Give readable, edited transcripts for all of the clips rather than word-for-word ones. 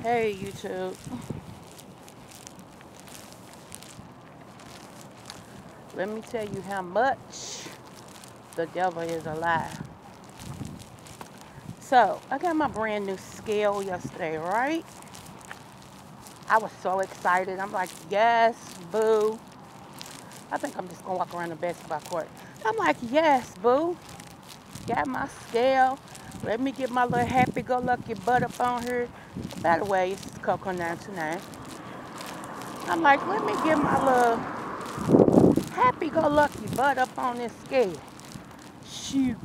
Hey YouTube, let me tell you how much the devil is alive. So, I got my brand new scale yesterday, right? I was so excited. I'm like, yes, boo. I think I'm just going to walk around the basketball court. I'm like, yes, boo. Got my scale. Let me get my little happy-go-lucky butt up on here. By the way, it's Coco 929. I'm like, let me get my little happy-go-lucky butt up on this scale. Shoot,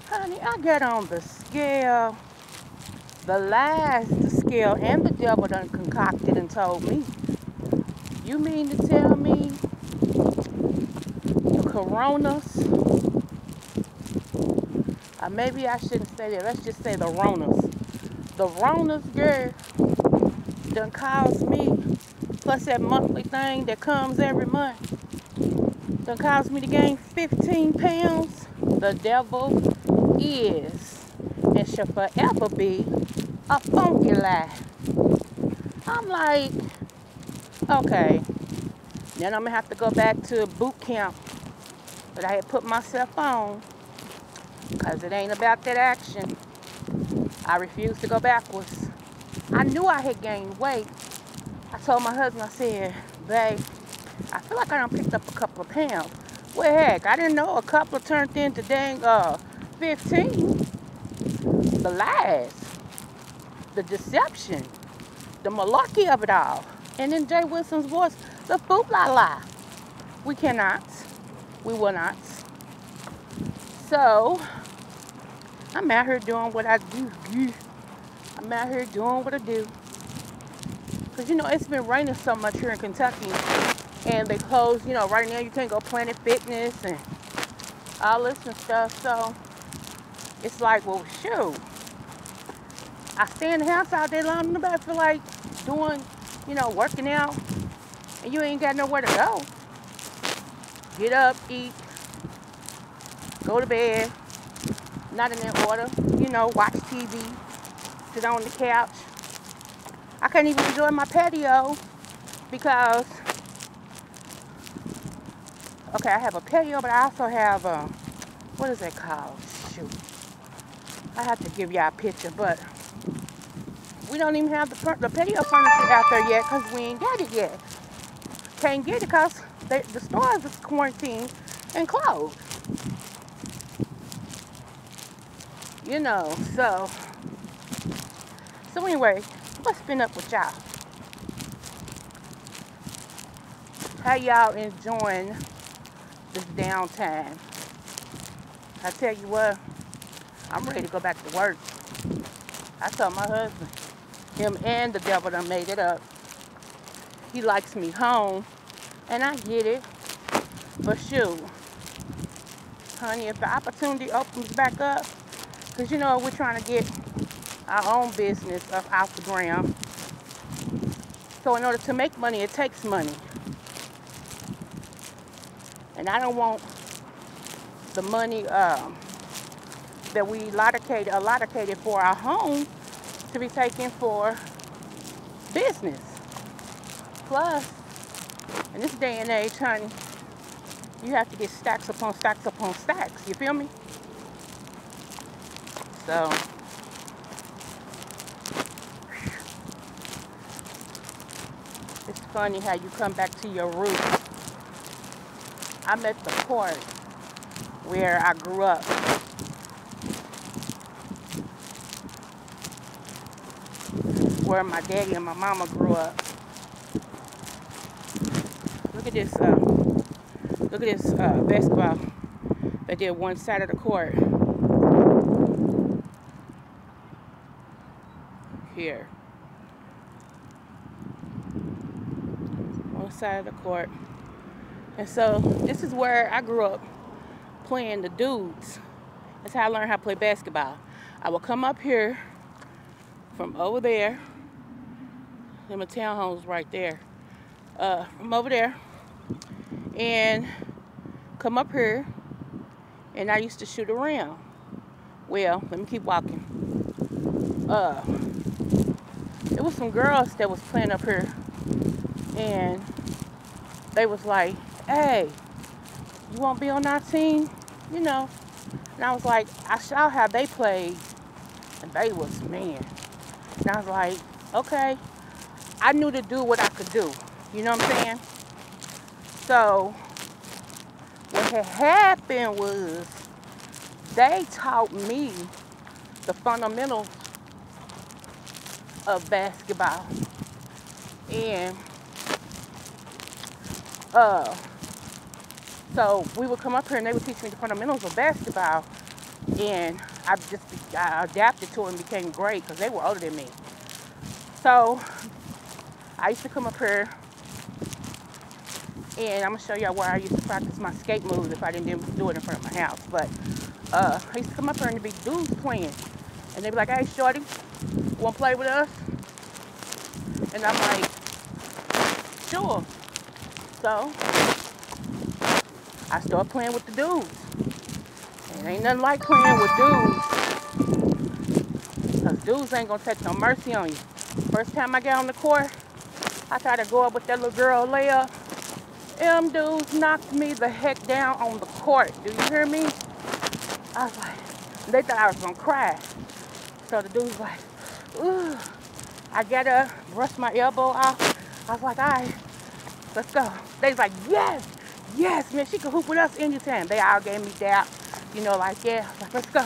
honey, I got on the scale. The lies the scale and the devil done concocted and told me. You mean to tell me the coronas, or maybe I shouldn't say that, let's just say the ronas. The ronas, girl, done caused me, plus that monthly thing that comes every month, done caused me to gain 15 pounds. The devil is and shall forever be a funky lie. I'm like, okay, then I'm gonna have to go back to boot camp that I had put myself on, because it ain't about that action. I refuse to go backwards. I knew I had gained weight. I told my husband, I said, babe, I feel like I done picked up a couple of pounds. Well, heck, I didn't know a couple turned into dang 15. The lies, the deception, the malarkey of it all. And in Jay Wilson's voice, the foop-la lie. We cannot. We will not. So, I'm out here doing what I do. I'm out here doing what I do. Because, it's been raining so much here in Kentucky. And they closed, right now you can't go Planet Fitness and all this and stuff. So, it's like, well, shoot. I stay in the house all day long. Nobody feel like doing, working out. And you ain't got nowhere to go. Get up, eat, go to bed. Not in that order. Watch TV. Sit on the couch. I can't even enjoy my patio because, okay, I have a patio, but I also have, what is that called? Shoot. I have to give y'all a picture, but we don't even have the patio furniture out there yet because we ain't got it yet. Can't get it because the stores is quarantined and closed. So anyway, what's been up with y'all? How y'all enjoying this downtime? I tell you what, I'm ready to go back to work. I told my husband, him and the devil done made it up. He likes me home, and I get it. But shoot, honey, if the opportunity opens back up, because we're trying to get our own business up off the ground. So in order to make money, it takes money. And I don't want the money that we allocated for our home to be taken for business. Plus, in this day and age, honey, you have to get stacks upon stacks upon stacks. You feel me? So, it's funny how you come back to your roots. I'm at the court where I grew up. Where my daddy and my mama grew up. Look at this basketball. They did one side of the court. Here. One side of the court. And so this is where I grew up playing the dudes. That's how I learned how to play basketball. I would come up here from over there. Them are townhomes right there. From over there. And come up here. And I used to shoot around. Well, let me keep walking. it was some girls that was playing up here, and they was like, hey, you won't be on our team? You know. And I was like, I saw how they played, and they was, man. And I was like, okay. I knew to do what I could do. You know what I'm saying? So, what had happened was, they taught me the fundamentals of basketball. And so we would come up here and they would teach me the fundamentals of basketball. And I adapted to it and became great because they were older than me. So I used to come up here, and I'm going to show y'all where I used to practice my skate moves if I didn't do it in front of my house. But I used to come up here and there'd be dudes playing. And they'd be like, hey, shorty, want to play with us? And I'm like, sure. So I started playing with the dudes. And ain't nothing like playing with dudes. Because dudes ain't going to take no mercy on you. First time I got on the court, I tried to go up with that little girl layup. Them dudes knocked me the heck down on the court. Do you hear me? I was like, they thought I was going to cry. So the dude was like, ooh. I got to brush my elbow off. I was like, all right, let's go. They was like, yes, yes, man, she can hoop with us anytime. They all gave me that, you know, like, yeah. I was like, let's go.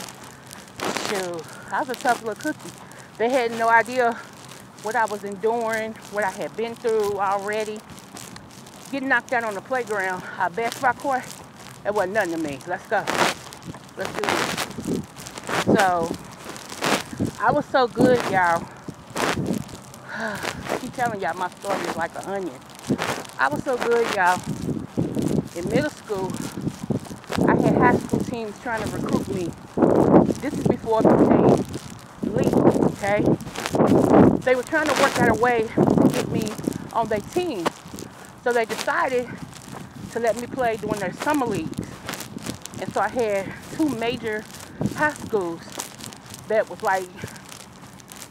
Shoot, I was a tough little cookie. They had no idea what I was enduring, what I had been through already. Getting knocked down on the playground, our basketball court, it wasn't nothing to me. Let's go. Let's do this. So, I was so good, y'all. I keep telling y'all my story is like an onion. I was so good, y'all. In middle school, I had high school teams trying to recruit me. This is before it became legal, okay? They were trying to work out a way to get me on their team. So they decided to let me play during their summer leagues. And so I had two major high schools that was like,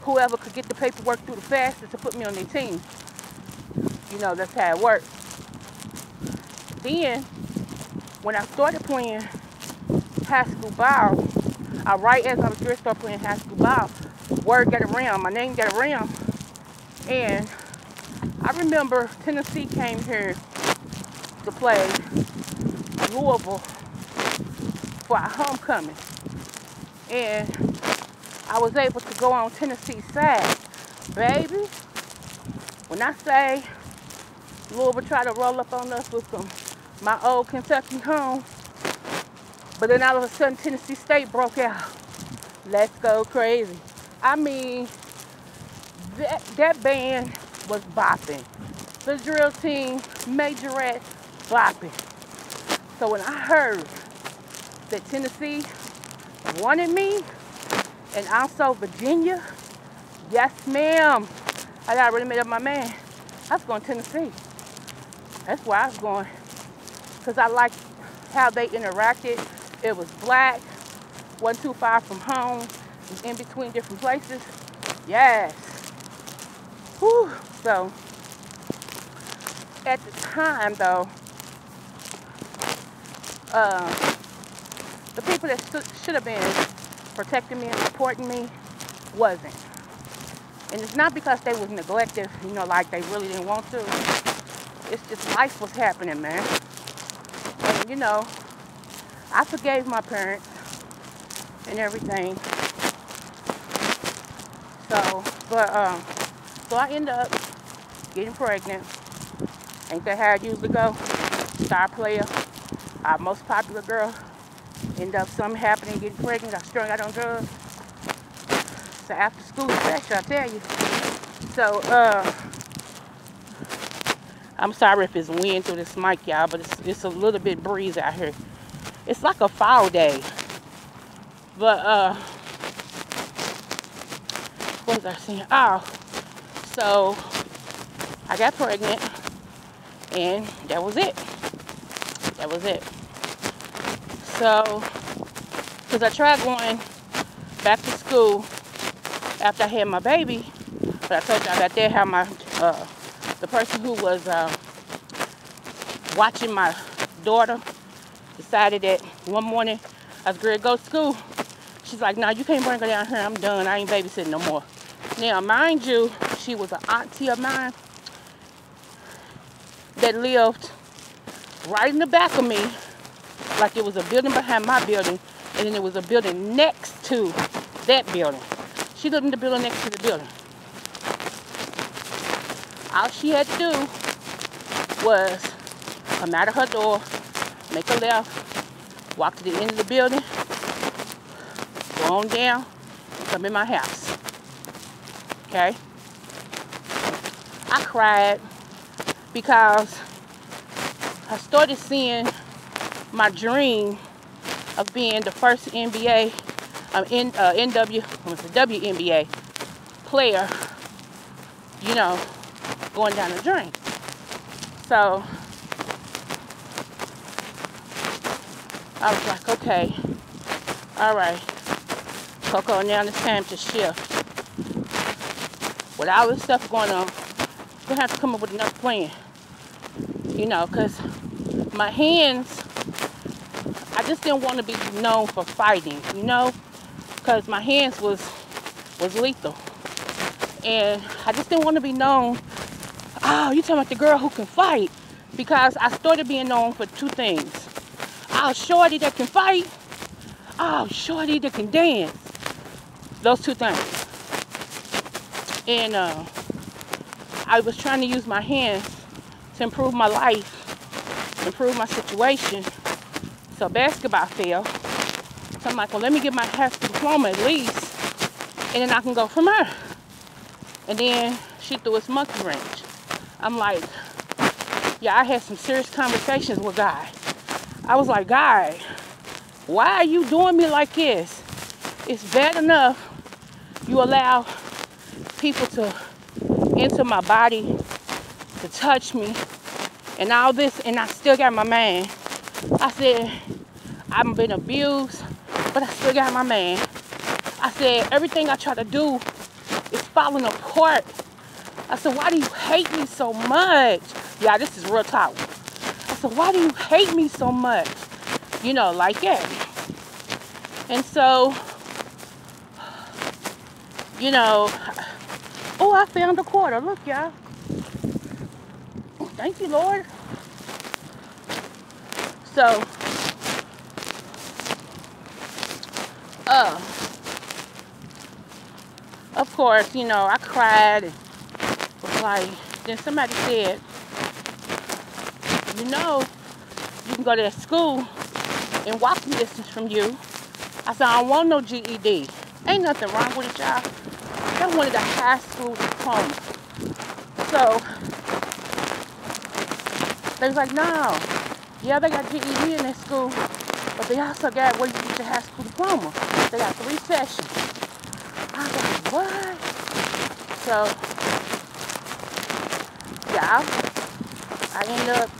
whoever could get the paperwork through the fastest to put me on their team. You know, that's how it worked. Then, when I started playing high school ball, right as I was going to start playing high school ball, word got around, my name got around. And I remember Tennessee came here to play Louisville for our homecoming. And I was able to go on Tennessee's side. Baby, when I say Louisville tried to roll up on us with my old Kentucky home, but then all of a sudden Tennessee State broke out. Let's go crazy. I mean, that band was bopping. The drill team, majorette, bopping. So when I heard that Tennessee wanted me, and also Virginia, yes ma'am, I got already made up my man. I was going to Tennessee. That's where I was going. Because I liked how they interacted. It was black, wasn't too far from home, in between different places. Yes. Whew. So, at the time though, the people that should have been protecting me and supporting me wasn't. And it's not because they was neglected, you know, like they really didn't want to. It's just life was happening, man. And, you know, I forgave my parents and everything. So, so I ended up getting pregnant. Ain't that how it usually go? Star player, our most popular girl. End up something happening, getting pregnant, got strung out on drugs. It's an after school special, I tell you. So, I'm sorry if it's wind through this mic, y'all, but it's a little bit breeze out here. It's like a fall day. But, what was I saying? Oh, so I got pregnant, and that was it. That was it. So, because I tried going back to school after I had my baby, But I told y'all about that, how my, the person who was watching my daughter decided that one morning I was ready to go to school. She's like, no, you can't bring her down here. I'm done. I ain't babysitting no more. Now, mind you, she was an auntie of mine that lived right in the back of me. Like it was a building behind my building, and then there was a building next to that building. She lived in the building next to the building. All she had to do was come out of her door, make a left, walk to the end of the building, go on down, and come in my house. Okay? I cried because I started seeing my dream of being the first WNBA player, you know, going down the drain. So I was like, okay, all right, Coco, now it's time to shift. With all this stuff going on, we're gonna have to come up with another plan, you know, because my hands, I just didn't want to be known for fighting, you know, because my hands was lethal. And I just didn't want to be known, oh, you talking about the girl who can fight, because I started being known for two things. Oh, shorty that can fight. Oh, shorty that can dance. Those two things. And I was trying to use my hands to improve my life, improve my situation. So basketball fell. So I'm like, well, let me get my high school diploma at least, and then I can go from there. And then she threw us monkey wrench. I'm like, yeah, I had some serious conversations with God. I was like, God, why are you doing me like this? It's bad enough you allow people to enter my body, to touch me, and all this, and I still got my man. I said, I've been abused, but I still got my man. I said, everything I try to do is falling apart. I said, why do you hate me so much? Yeah, this is real talk. I said, why do you hate me so much? You know, like that. And so, you know, oh, I found a quarter. Look, y'all. Thank you, Lord. So, of course, you know, I cried and was like, then somebody said, you know, you can go to that school and walking distance from you. I said, I don't want no GED. Ain't nothing wrong with it, y'all. I wanted a high school diploma. So, they was like, no. Yeah, they got GED in their school, but they also got where you get your high school diploma. They got 3 sessions. I was like, what? So, yeah, I ended up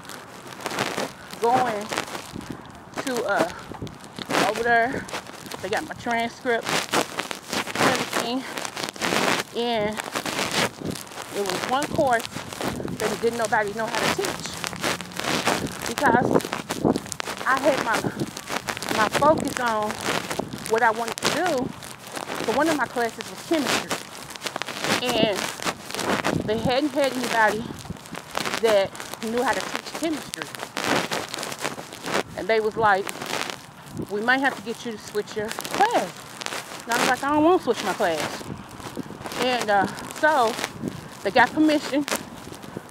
going to over there. They got my transcript, everything, and it was one course that didn't nobody know how to teach, because I had my focus on what I wanted to do. So one of my classes was chemistry, and they hadn't had anybody that knew how to teach chemistry. And they was like, we might have to get you to switch your class. And I was like, I don't want to switch my class. And so they got permission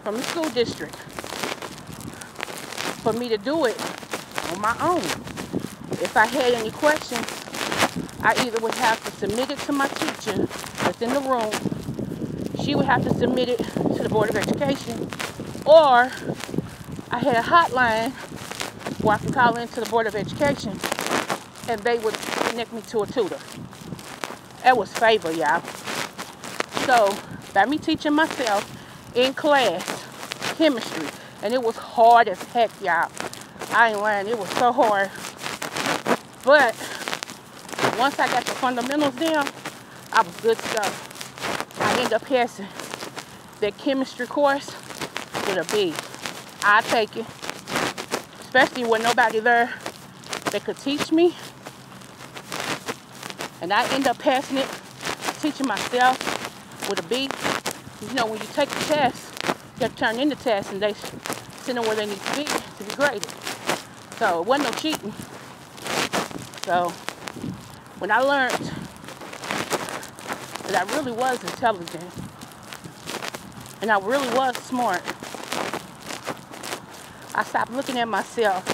from the school district for me to do it on my own. If I had any questions, I either would have to submit it to my teacher that's in the room. She would have to submit it to the Board of Education, or I had a hotline where I can call into the Board of Education and they would connect me to a tutor. That was favor, y'all. So, by me teaching myself in class chemistry, and it was hard as heck, y'all. I ain't lying, it was so hard. But once I got the fundamentals down, I was good to go. I end up passing that chemistry course with a B. I take it, especially when nobody there that could teach me. And I end up passing it, teaching myself with a B. You know, when you take the test, you have to turn in the test and they send them where they need to be graded. So it wasn't no cheating. So when I learned that I really was intelligent and I really was smart, I stopped looking at myself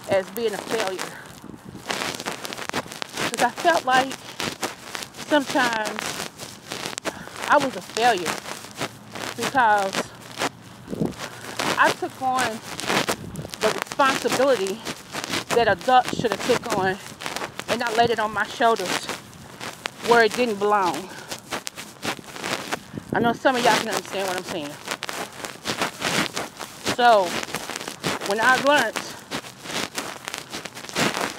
as being a failure. Because I felt like sometimes I was a failure because I took on the responsibility that adults should have took on and I laid it on my shoulders where it didn't belong. I know some of y'all can understand what I'm saying. So, when I learned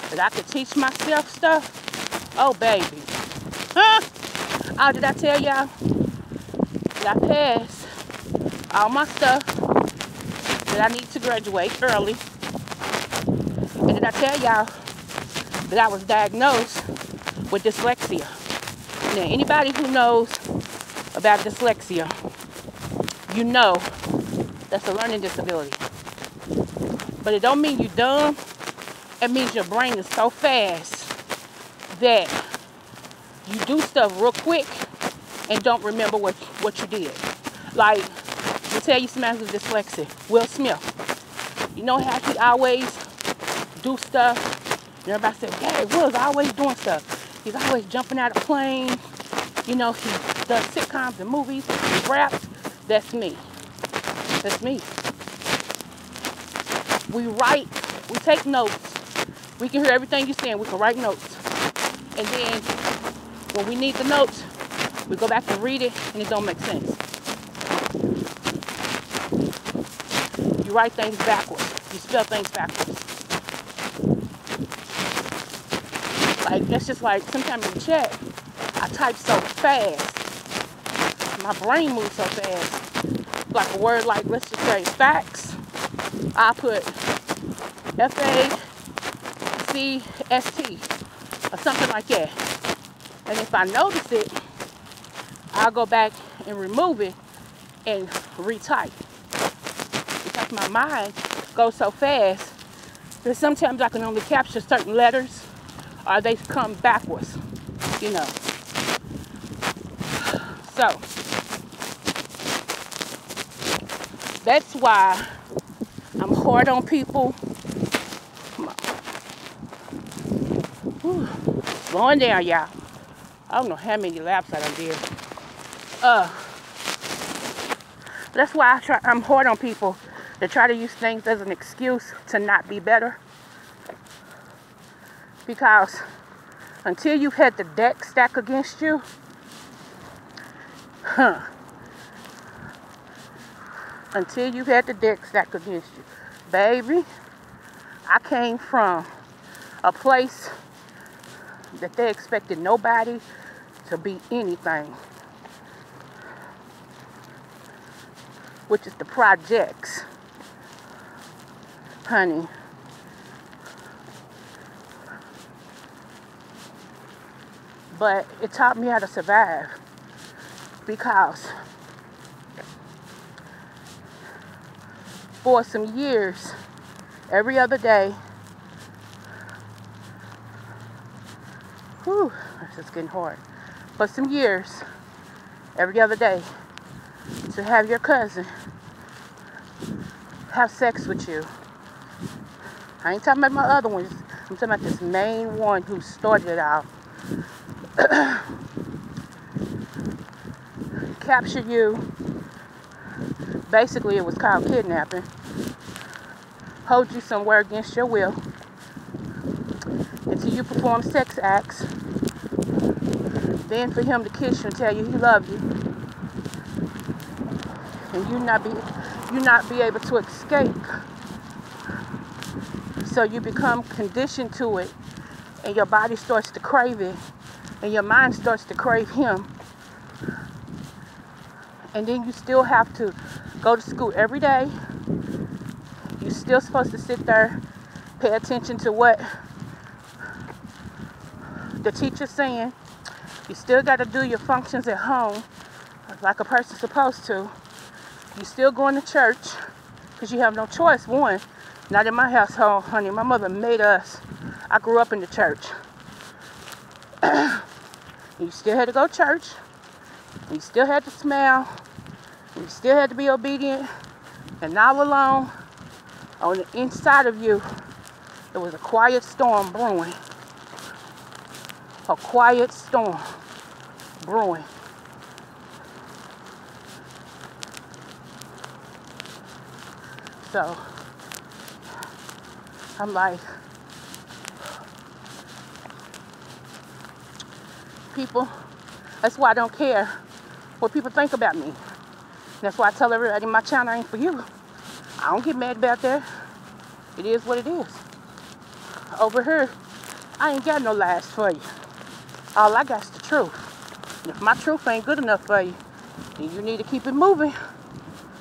that I could teach myself stuff, oh baby. Huh? Oh, did I tell y'all that I passed all my stuff that I need to graduate early? And did I tell y'all that I was diagnosed with dyslexia? Now, anybody who knows about dyslexia, you know that's a learning disability. But it don't mean you're dumb. It means your brain is so fast that you do stuff real quick and don't remember what you did. Like, let me tell you somebody who's dyslexic, Will Smith. You know how he always do stuff? And everybody said, hey, Will's always doing stuff. He's always jumping out of planes. You know, he does sitcoms and movies, he raps. That's me. That's me. We write, we take notes. We can hear everything you're saying. We can write notes. And then when we need the notes, we go back and read it and it don't make sense. You write things backwards. You spell things backwards. Like, that's just like sometimes in the chat, I type so fast. My brain moves so fast. Like a word like, let's just say facts. I put F-A-C-S-T or something like that. And if I notice it, I'll go back and remove it and retype. Because my mind goes so fast that sometimes I can only capture certain letters or they come backwards, you know. So, that's why I'm hard on people. Come on. Whew. Slowing down, y'all. I don't know how many laps I done did. That's why I'm hard on people that try to use things as an excuse to not be better. Because until you've had the deck stack against you, until you've had the deck stacked against you, baby, I came from a place that they expected nobody to be anything, which is the projects, honey. But it taught me how to survive because for some years, every other day, whew, this is getting hard. For some years, every other day, to have your cousin have sex with you. I ain't talking about my other ones. I'm talking about this main one who started it out. Capture you. Basically, it was called kidnapping. Hold you somewhere against your will until you perform sex acts. Then for him to kiss you and tell you he loves you, and you not be able to escape. So you become conditioned to it, and your body starts to crave it, and your mind starts to crave him, And then you still have to go to school every day. You're still supposed to sit there, pay attention to what the teacher's saying. You still got to do your functions at home like a person's supposed to. You still going to church because you have no choice. One, not in my household, honey. My mother made us. I grew up in the church. You still had to go to church. You still had to smile. You still had to be obedient. And all alone, on the inside of you, there was a quiet storm brewing. A quiet storm brewing. So, I'm like, people, that's why I don't care what people think about me. That's why I tell everybody my channel ain't for you. I don't get mad about that. It is what it is. Over here, I ain't got no lies for you. All I got is the truth. And if my truth ain't good enough for you, then you need to keep it moving.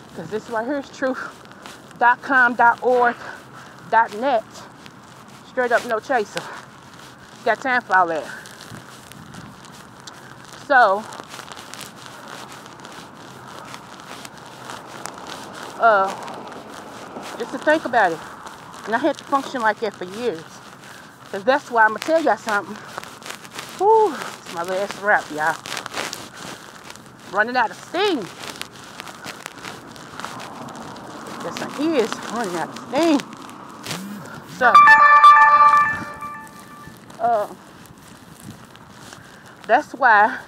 Because this right here is truth.com.org.net. Straight up, no chaser. Got time for all that. So, just to think about it. And I had to function like that for years. Because that's why I'm going to tell y'all something. Whew, it's my last rap, y'all. Running out of steam. Yes, I is running out of steam. So, that's why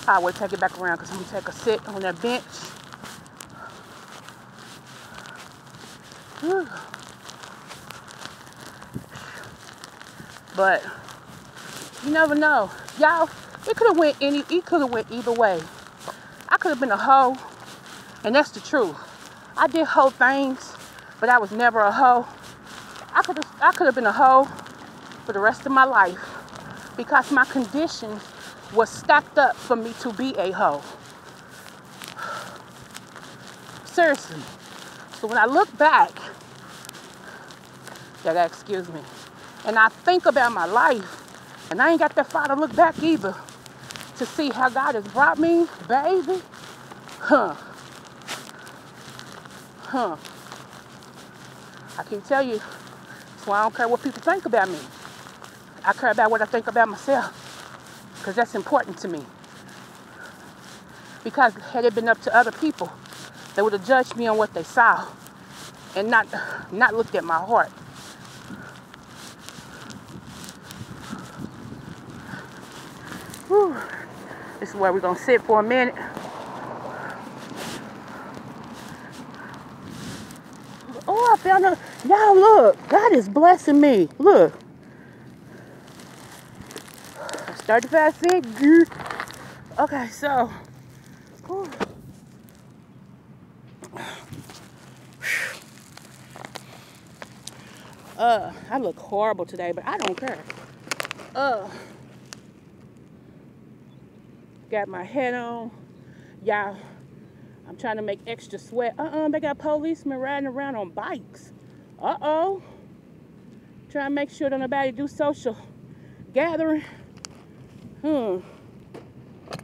I will take it back around because I'm going to take a sit on that bench. Whew. But you never know. Y'all, it could have went either way. I could have been a hoe, and that's the truth. I did hoe things, but I was never a hoe. I could have been a hoe for the rest of my life because my conditions was stacked up for me to be a hoe. Seriously. So when I look back, y'all gotta excuse me, and I think about my life, and I ain't got that far to look back either to see how God has brought me, baby. I can tell you, that's why I don't care what people think about me. I care about what I think about myself, because that's important to me. Because had it been up to other people, they would have judged me on what they saw and not looked at my heart. Whew. This is where we're going to sit for a minute. Oh, I found a... Y'all, look. God is blessing me. Look. That's 35 cents. Okay, so... Whew. I look horrible today, but I don't care. Got my hat on. Y'all, I'm trying to make extra sweat. They got policemen riding around on bikes. Trying to make sure that nobody do social gathering. Y'all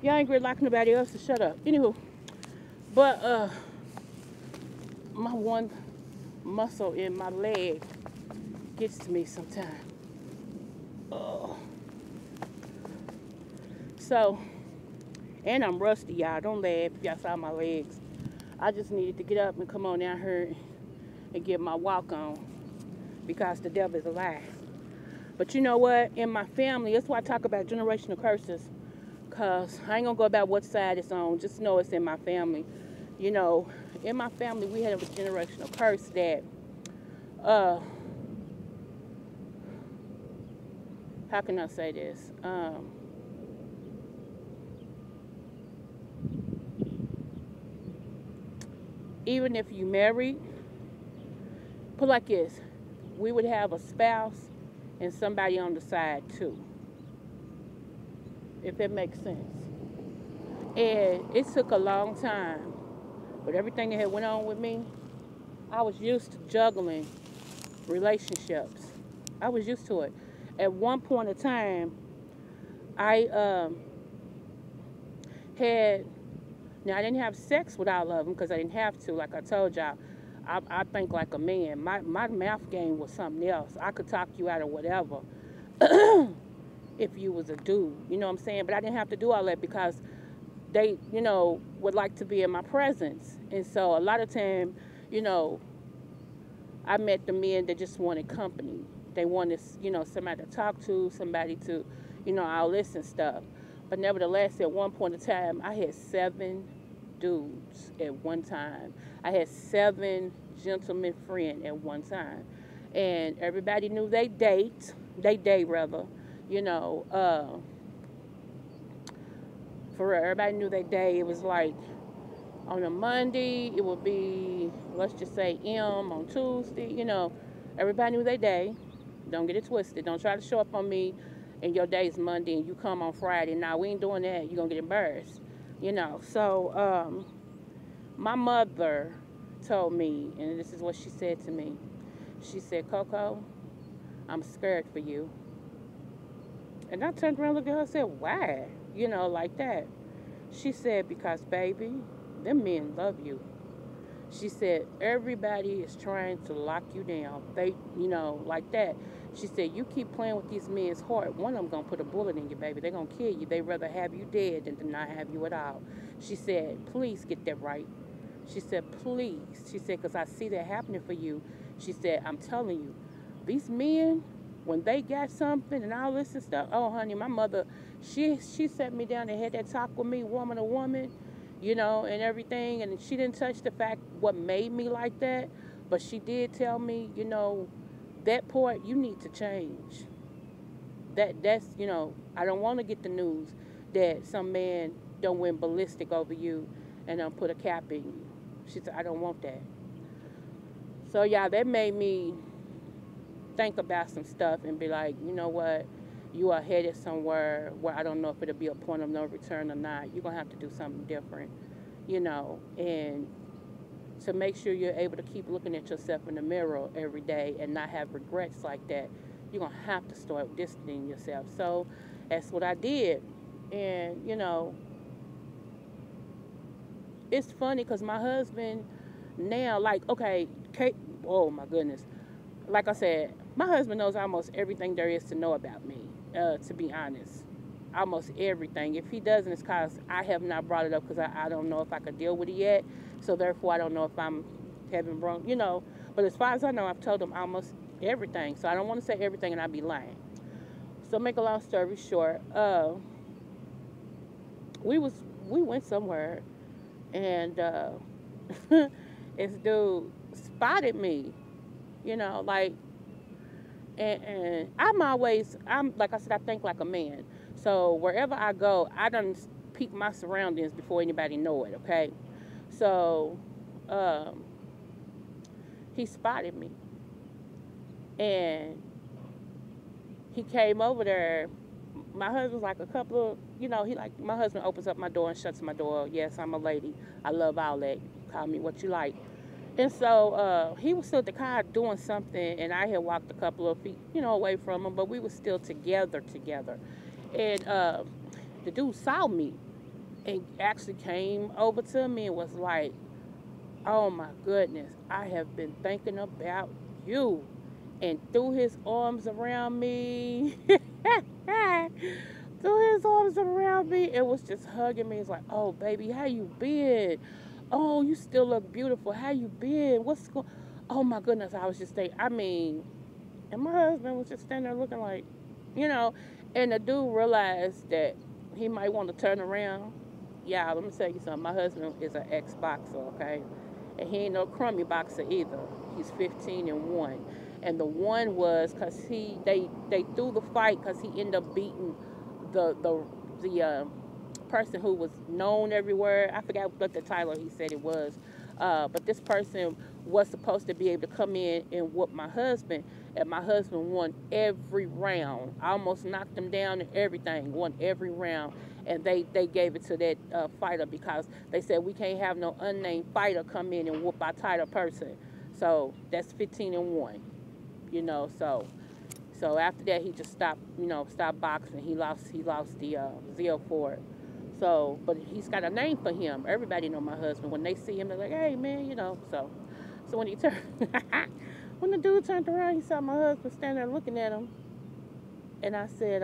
ain't gonna lock nobody else to shut up. Anywho, but my one muscle in my leg gets to me sometimes. So, and I'm rusty, y'all. Don't laugh if y'all saw my legs. I just needed to get up and come on down here and get my walk on because the devil is a lie. But you know what? In my family, that's why I talk about generational curses, because I ain't going to go about what side it's on. Just know it's in my family. You know, in my family, we had a generational curse that, how can I say this? Even if you married, put like this, we would have a spouse and somebody on the side too, if that makes sense. And it took a long time. But everything that had went on with me, I was used to juggling relationships. I was used to it. At one point in time, I had now I didn't have sex with all of them because I didn't have to. Like I told y'all, I think like a man. My mouth game was something else. I could talk you out of whatever if you was a dude. You know what I'm saying? But I didn't have to do all that because they, would like to be in my presence. And so a lot of time, you know, I met the men that just wanted company. They wanted, somebody to talk to, somebody to, all this and stuff. But nevertheless, at one point in time, I had 7 dudes at one time. I had 7 gentlemen friends at one time. And everybody knew they date rather, you know, uh, for real, everybody knew they day. It was like on a Monday, it would be, let's just say M on Tuesday, everybody knew their day. Don't get it twisted. Don't try to show up on me and your day's Monday and you come on Friday. Now, we ain't doing that. You're going to get embarrassed, So, my mother told me, and this is what she said to me. She said, Coco, I'm scared for you. And I turned around and looked at her and said, why? Like that. She said, because, baby, them men love you. She said, everybody is trying to lock you down. They, like that. She said, you keep playing with these men's heart. One of them going to put a bullet in you, baby. They're going to kill you. They rather have you dead than to not have you at all. She said, please get that right. She said, please. She said, because I see that happening for you. She said, I'm telling you, these men, when they got something and all this and stuff, oh, honey, my mother, she sat me down and had that talk with me, woman to woman, and everything. And she didn't touch the fact what made me like that. But she did tell me, that part you need to change. That's, I don't want to get the news that some man don't went ballistic over you and put a cap in you. She said, I don't want that. So, yeah, that made me think about some stuff and be like, you know what? You are headed somewhere where I don't know if it'll be a point of no return or not. You're going to have to do something different, and to make sure you're able to keep looking at yourself in the mirror every day and not have regrets like that, you're going to have to start distancing yourself. So that's what I did. And, it's funny because my husband now, like, okay, Kate, oh my goodness. Like I said, my husband knows almost everything there is to know about me, to be honest. Almost everything. If he doesn't, it's because I have not brought it up because I don't know if I could deal with it yet. So therefore, I don't know if I'm having wrong, But as far as I know, I've told him almost everything. So I don't want to say everything and I'd be lying. So make a long story short, we went somewhere and this dude spotted me, like, and I'm like I said, I think like a man. So wherever I go, I done peek my surroundings before anybody know it. Okay, so um, he spotted me, and he came over there. My husband's like a couple of, he like, my husband opens up my door and shuts my door. Yes, I'm a lady. I love all that. Call me what you like. And so he was still at the car doing something, and I had walked a couple of feet, away from him, but we were still together. And the dude saw me and actually came over to me and was like, oh my goodness, I have been thinking about you. And threw his arms around me. Threw his arms around me and was just hugging me. He's like, oh, baby, how you been? Oh, you still look beautiful. How you been? What's going? Oh my goodness, I was just thinking. I mean, and my husband was just standing there looking like, you know, and the dude realized that he might want to turn around. Yeah, let me tell you something. My husband is an ex-boxer, okay? And he ain't no crummy boxer either. He's 15-1. And the one was because they threw the fight because he ended up beating the person who was known everywhere. I forgot what the title he said it was. But this person was supposed to be able to come in and whoop my husband. And my husband won every round. I almost knocked him down and everything. Won every round. And they gave it to that fighter because they said we can't have no unnamed fighter come in and whoop our title person. So that's 15-1. You know, so after that he just stopped, stopped boxing. He lost the zeal for it. So, but he's got a name for him. Everybody know my husband. When they see him, they're like, "Hey, man," So when he turned, when the dude turned around, he saw my husband standing there looking at him, and I said,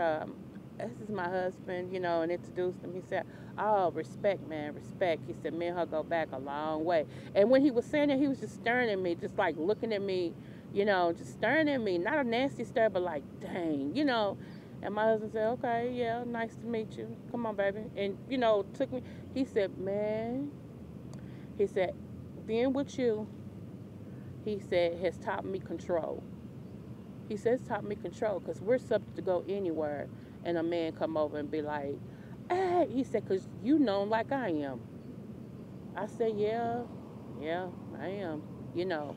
"This is my husband," and introduced him. He said, "Oh, respect, man, respect." He said, "Me and her go back a long way." And when he was saying that, he was just staring at me, just like looking at me, just staring at me. Not a nasty stare, but like, dang. And my husband said, "Okay, yeah, nice to meet you. Come on, baby." And, took me. He said, "Man," he said, "being with you," he said, "has taught me control." He said, "It's taught me control because we're subject to go anywhere and a man come over and be like, 'Hey,' he said, 'because you known like I am.'" I said, "Yeah, yeah, I am, you know.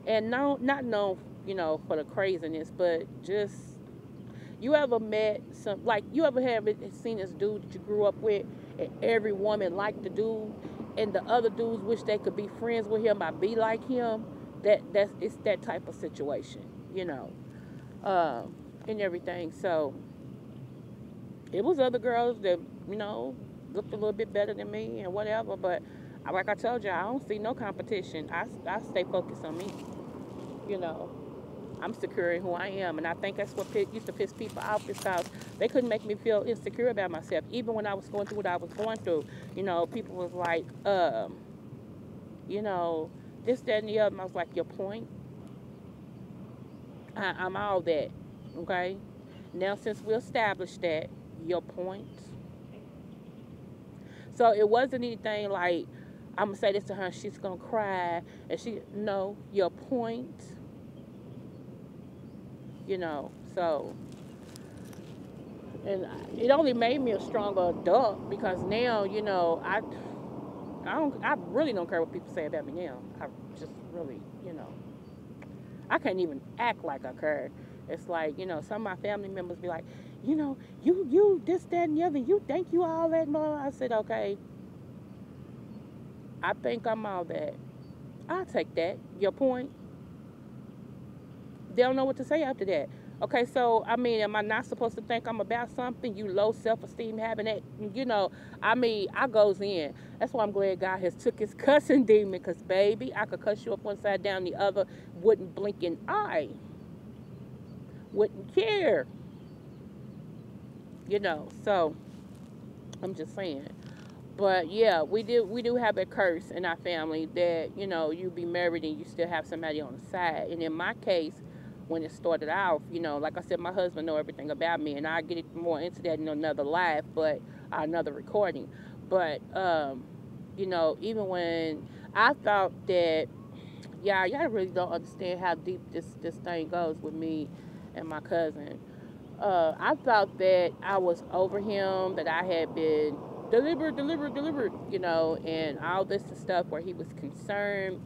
And no, not known, for the craziness, but just, you ever met you ever have seen this dude that you grew up with and every woman liked the dude and the other dudes wish they could be friends with him or be like him? It's that type of situation, you know, and everything. So it was other girls that, looked a little bit better than me and whatever, but like I told you, I don't see no competition. I stay focused on me, you know. I'm secure in who I am, and I think that's what used to piss people off because they couldn't make me feel insecure about myself. Even when I was going through what I was going through, people was like, you know, this, that, and the other. And I was like, your point? I'm all that, okay? Now, since we established that, your point. So it wasn't anything like, I'm going to say this to her, she's going to cry, and no, your point. So, and it only made me a stronger adult because now, I really don't care what people say about me now. I just really, I can't even act like I care. It's like, some of my family members be like, you this, that, and the other, you think you all that more. I said, okay, I think I'm all that. I'll take that. Your point? They don't know what to say after that. Okay, so, am I not supposed to think I'm about something? You low self-esteem having that, I goes in. That's why I'm glad God has took his cussing demon, because, baby, I could cuss you up one side, down the other, wouldn't blink an eye. Wouldn't care. So, I'm just saying. But, yeah, we do have a curse in our family that, you be married and you still have somebody on the side. And in my case, when it started off, like I said, my husband know everything about me, and I'll get more into that in another live, but another recording. But, even when I thought that, yeah, y'all really don't understand how deep this thing goes with me and my cousin. I thought that I was over him, that I had been delivered, and all this stuff where he was concerned.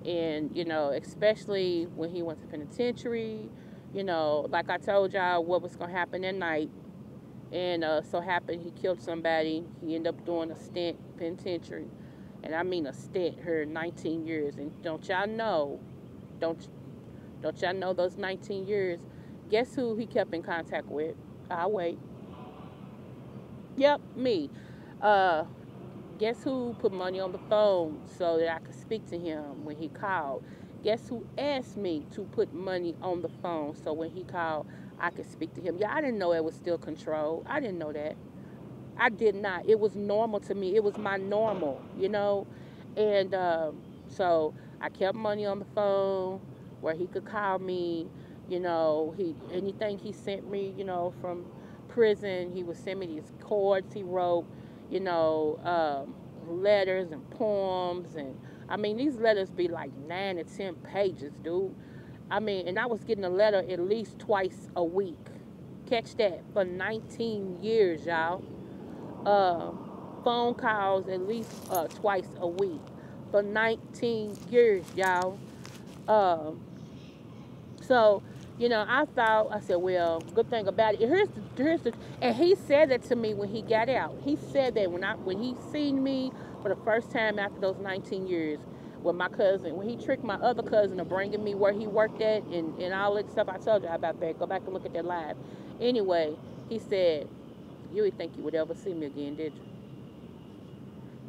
And, especially when he went to penitentiary, like I told y'all what was going to happen that night. And so happened he killed somebody. He ended up doing a stint penitentiary. And I mean a stint, her 19 years. And don't y'all know those 19 years, guess who he kept in contact with? I'll wait. Yep, me. Uh, Guess who put money on the phone so that I could speak to him when he called? Guess who asked me to put money on the phone so when he called, I could speak to him? Yeah, I didn't know it was still control. I didn't know that. I did not. It was normal to me. It was my normal, And so I kept money on the phone where he could call me. Anything he sent me, from prison, he would send me these cards he wrote, letters and poems. And these letters be like 9 to 10 pages, dude. And I was getting a letter at least twice a week. Catch that, for 19 years, y'all. uh, Phone calls at least twice a week for 19 years, y'all. Uh, so, I thought, I said, well, good thing about it. And he said that to me when he got out. He said that when he seen me for the first time after those 19 years with my cousin, when he tricked my other cousin to bringing me where he worked at and all that stuff. I told you about that. Go back and look at that live. Anyway, he said, you didn't think you would ever see me again, did you?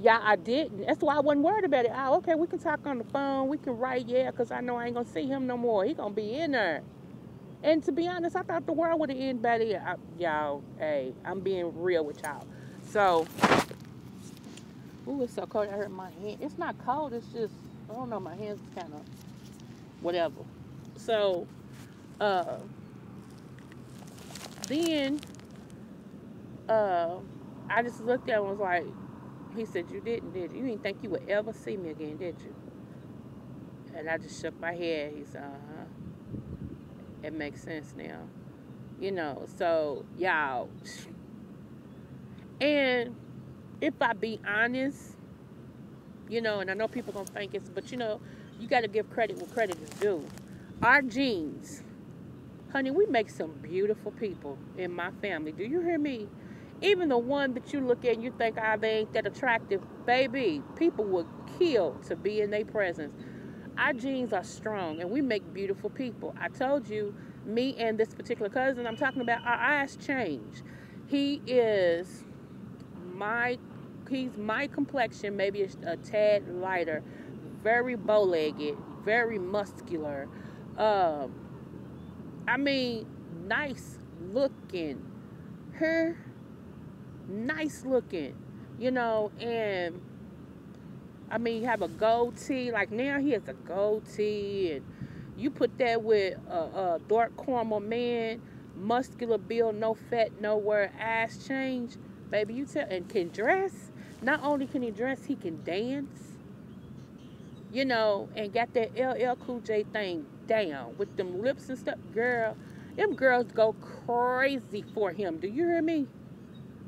Yeah, I didn't. That's why I wasn't worried about it. Oh, okay, we can talk on the phone. We can write, yeah, because I know I ain't going to see him no more. He going to be in there. And to be honest, I thought the world would have ended by then. Y'all, hey, I'm being real with y'all. So, ooh, it's so cold. I hurt my hand. It's not cold. It's just, I don't know, my hands kind of whatever. So, uh, then, uh, I just looked at him and was like, he said, you didn't, did you? You didn't think you would ever see me again, did you? And I just shook my head. He said, uh-huh. It makes sense now. So, y'all. And if I be honest, and I know people gonna think it's, but you gotta give credit where credit is due. Our genes, honey, we make some beautiful people in my family. Do you hear me? Even the one that you look at and you think, they ain't that attractive, baby, people would kill to be in their presence. Our genes are strong and we make beautiful people. I told you, me and this particular cousin I'm talking about, our eyes change. He's my complexion, maybe a tad lighter, very bow-legged, very muscular. I mean, nice looking. Her, nice looking, and I mean, have a goatee. Like now he has a goatee, and you put that with a dark caramel man, muscular build, no fat nowhere, eyes change, baby. You tell, and can dress. Not only can he dress, he can dance. And got that LL Cool J thing down with them lips and stuff. Girl, them girls go crazy for him. Do you hear me?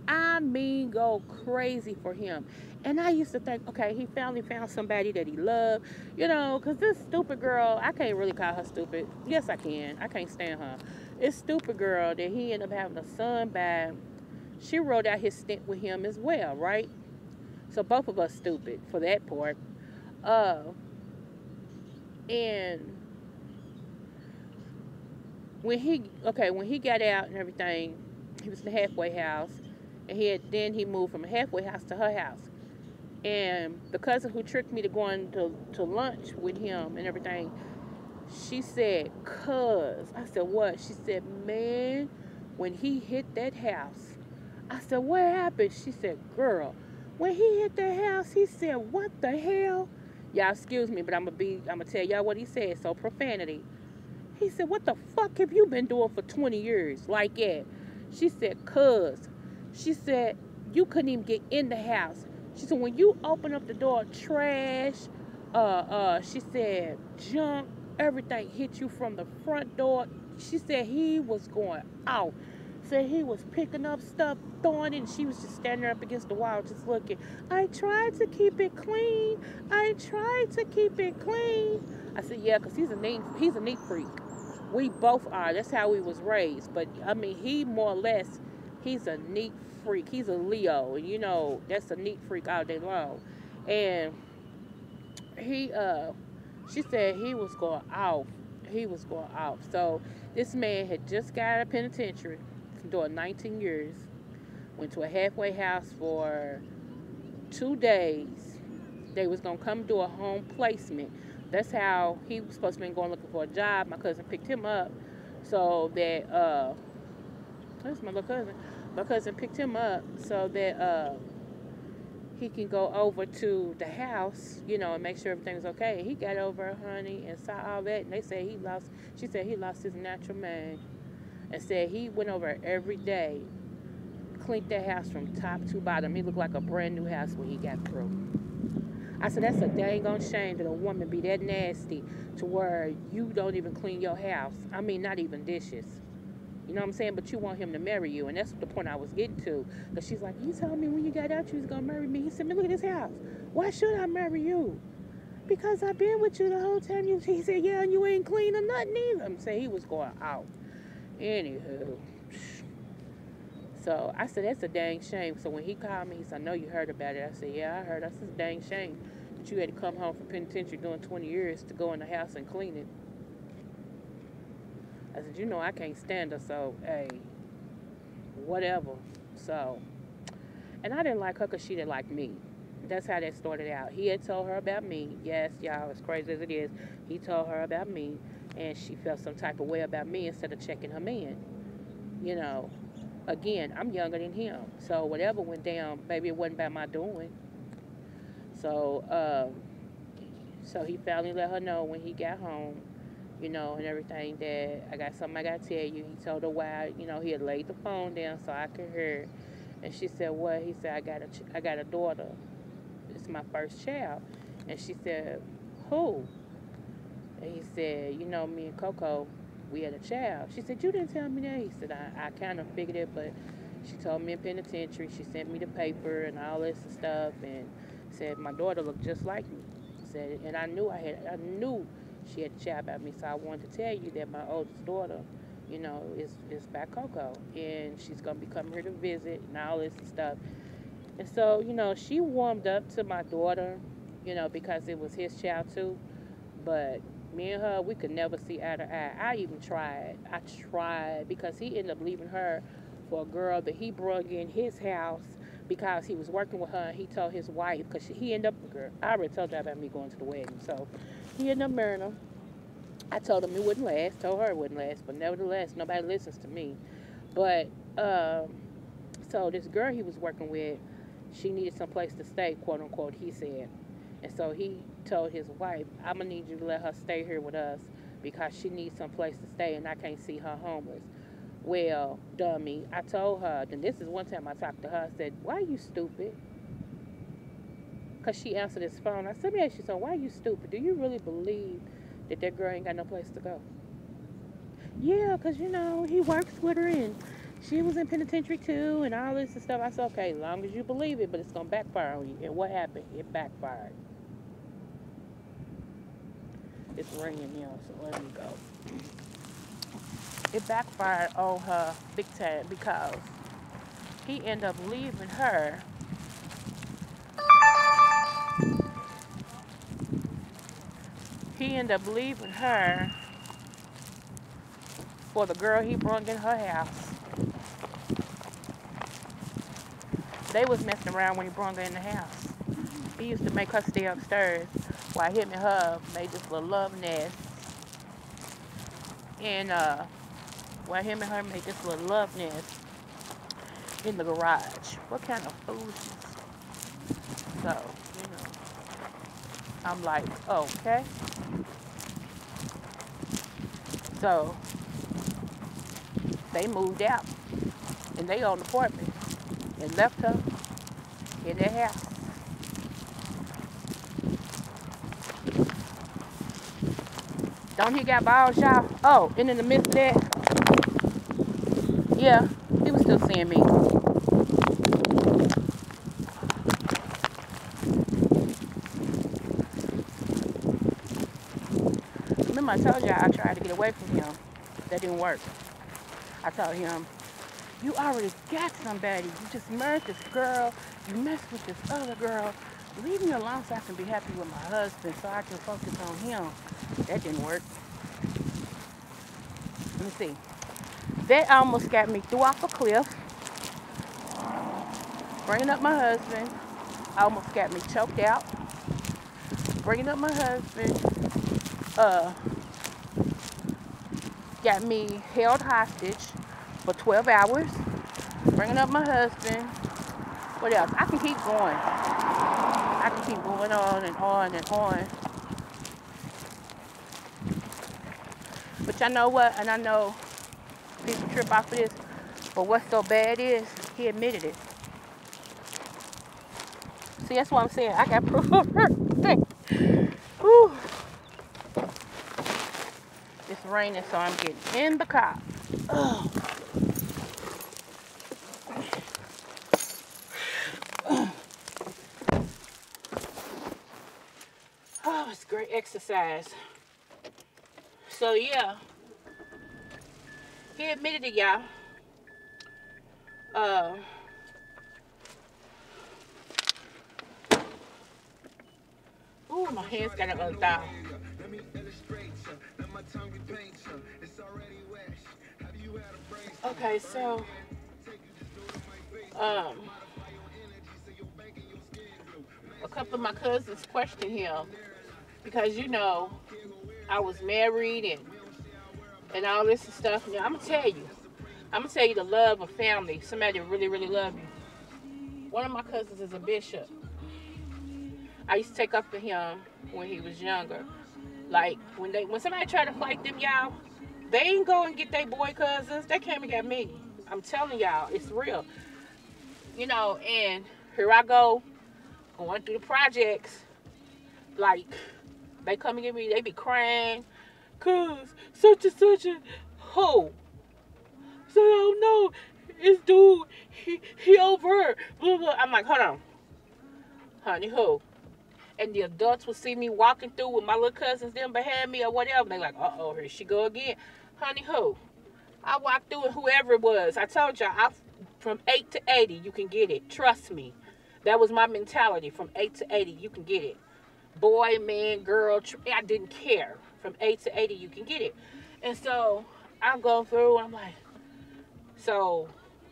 I mean, go crazy for him. And I used to think, okay, he finally found somebody that he loved, because this stupid girl, I can't really call her stupid. Yes, I can. I can't stand her. This stupid girl that he ended up having a son by, she wrote out his stint with him as well, right? So both of us stupid for that part. And when he got out and everything, he was in the halfway house. And then he moved from a halfway house to her house. And the cousin who tricked me to going to lunch with him and everything, she said, cuz. I said, what? She said, man, when he hit that house. I said, what happened? She said, girl, when he hit that house, he said, what the hell? Y'all excuse me, but I'm gonna tell y'all what he said. So profanity. He said, what the fuck have you been doing for 20 years like that? She said, cuz. She said, you couldn't even get in the house. She said, when you open up the door, trash, she said, junk, everything hit you from the front door. She said he was going out. Said he was picking up stuff, throwing it, and she was just standing up against the wall just looking. I tried to keep it clean. I tried to keep it clean. I said, yeah, because he's a neat freak. We both are. That's how we was raised. But, I mean, he more or less, he's a neat freak. He's a Leo. And, that's a neat freak all day long. And she said he was going off. He was going off. So, this man had just got out of penitentiary, doing 19 years. Went to a halfway house for 2 days. They was going to come do a home placement. That's how he was supposed to be going looking for a job. My cousin picked him up so that, that's my little cousin. My cousin picked him up so that he can go over to the house, and make sure everything's okay. He got over, honey, and saw all that, and she said he lost his natural mind. And said he went over every day, cleaned that house from top to bottom. He looked like a brand new house when he got through. I said, that's a dang on shame that a woman be that nasty to where you don't even clean your house. I mean, not even dishes. You know what I'm saying? But you want him to marry you. And that's the point I was getting to. Because she's like, you told me when you got out you was going to marry me. He said, man, look at this house. Why should I marry you? because I've been with you the whole time. He said, yeah, and you ain't clean or nothing either. I'm saying he was going out. Anywho. So I said, that's a dang shame. So when he called me, he said, I know you heard about it. I said, yeah, I heard. I said, it's a dang shame that you had to come home from penitentiary doing 20 years to go in the house and clean it. I said, you know I can't stand her, so, hey, whatever. So, and I didn't like her because she didn't like me. That's how that started out. He had told her about me. Yes, y'all, as crazy as it is, he told her about me, and she felt some type of way about me instead of checking her man. You know, again, I'm younger than him, so whatever went down, baby, it wasn't by my doing. So, so he finally let her know when he got home, you know, and everything, that I got something I got to tell you. He told her why, you know, he had laid the phone down so I could hear. And she said, what? He said, I got a daughter. It's my first child. And she said, who? And he said, you know, me and Coco, we had a child. She said, you didn't tell me that. He said, I kind of figured it, but she told me in penitentiary. She sent me the paper and all this stuff, and said my daughter looked just like me. Said, and I knew she had a child by me, so I wanted to tell you that my oldest daughter, you know, is by Coco, and she's gonna be coming here to visit and all this stuff. And so, you know, she warmed up to my daughter, you know, because it was his child too. But me and her, we could never see eye to eye. I even tried. I tried because he ended up leaving her for a girl that he brought in his house because he was working with her. And he told his wife, because he ended up, girl, I already told you about me going to the wedding. So he ended up marrying her. I told him it wouldn't last, told her it wouldn't last, but nevertheless, nobody listens to me. But, so this girl he was working with, she needed some place to stay, quote unquote, he said. And so he told his wife, I'm going to need you to let her stay here with us because she needs some place to stay and I can't see her homeless. Well, dummy, I told her, and this is one time I talked to her, I said, why are you stupid? Because she answered his phone. I said, let me ask you something, why are you stupid? Do you really believe that girl ain't got no place to go? Yeah, because, you know, he works with her and she was in penitentiary too and all this and stuff. I said, okay, as long as you believe it, but it's going to backfire on you. And what happened? It backfired. It's raining now, so let me go. It backfired on her big time because he ended up leaving her. He ended up leaving her for the girl he brought in her house. They was messing around when he brought her in the house. He used to make her stay upstairs while him and her made this little love nest. And while him and her made this little love nest in the garage. What kind of foolishness? So, you know, I'm like, okay. So, they moved out in their own apartment and left her in their house. Don't he got balls, y'all? Oh, and in the midst of that, yeah, he was still seeing me. Remember I told y'all I tried to get away from him. That didn't work. I told him, you already got somebody. You just married this girl. You messed with this other girl. Leave me alone so I can be happy with my husband so I can focus on him. That didn't work. Let me see. That almost got me threw off a cliff. Bringing up my husband almost got me choked out. Bringing up my husband got me held hostage for 12 hours. Bringing up my husband. What else? I can keep going. I can keep going on and on and on. But y'all know what? And I know people trip off of this. But what's so bad is he admitted it. See, that's what I'm saying. I got proof of everything. Whew. It's raining, so I'm getting in the car. Oh, it's exercise. So yeah, he admitted it, y'all. Ooh, my hands got to unthaw. Okay, so a couple of my cousins questioned him because I was married and all this stuff. Now I'm gonna tell you the love of family. Somebody that really, really love you. One of my cousins is a bishop. I used to take up for him when he was younger. Like when somebody tried to fight them, y'all, they ain't go and get their boy cousins. They came and got me. I'm telling y'all, it's real. And here I go going through the projects. Like they come and get me. They be crying, cause such and such a hoe. So I don't know. This dude, he over. Blah blah. I'm like, hold on, honey, who? And the adults would see me walking through with my little cousins them behind me or whatever. They like, uh-oh, here she go again. Honey, who? I walked through with whoever it was. I told y'all, from 8 to 80, you can get it. Trust me. That was my mentality. From 8 to 80, you can get it. Boy, man, girl, I didn't care. From 8 to 80, you can get it. And so I'm going through, and I'm like, so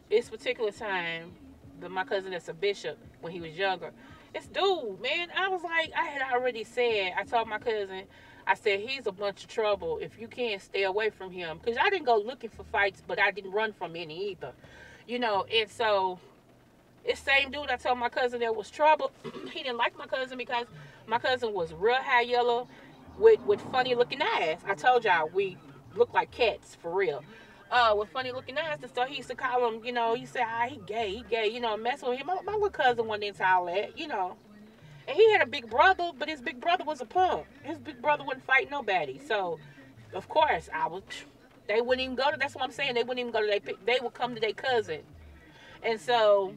this particular time, my cousin that's a bishop when he was younger, this dude, man, I was like, I had already said, I told my cousin, I said, he's a bunch of trouble. If you can't stay away from him. Because I didn't go looking for fights, but I didn't run from any either. And so this same dude I told my cousin there was trouble, he didn't like my cousin because my cousin was real high yellow with funny looking eyes. I told y'all, we look like cats, for real. With funny looking eyes and stuff. He used to call him, he said, he gay, messing with him. My little cousin wasn't into all that, And he had a big brother, but his big brother was a punk. His big brother wouldn't fight nobody. So, of course, they wouldn't even go to, that's what I'm saying, they wouldn't even go to they would come to their cousin. And so,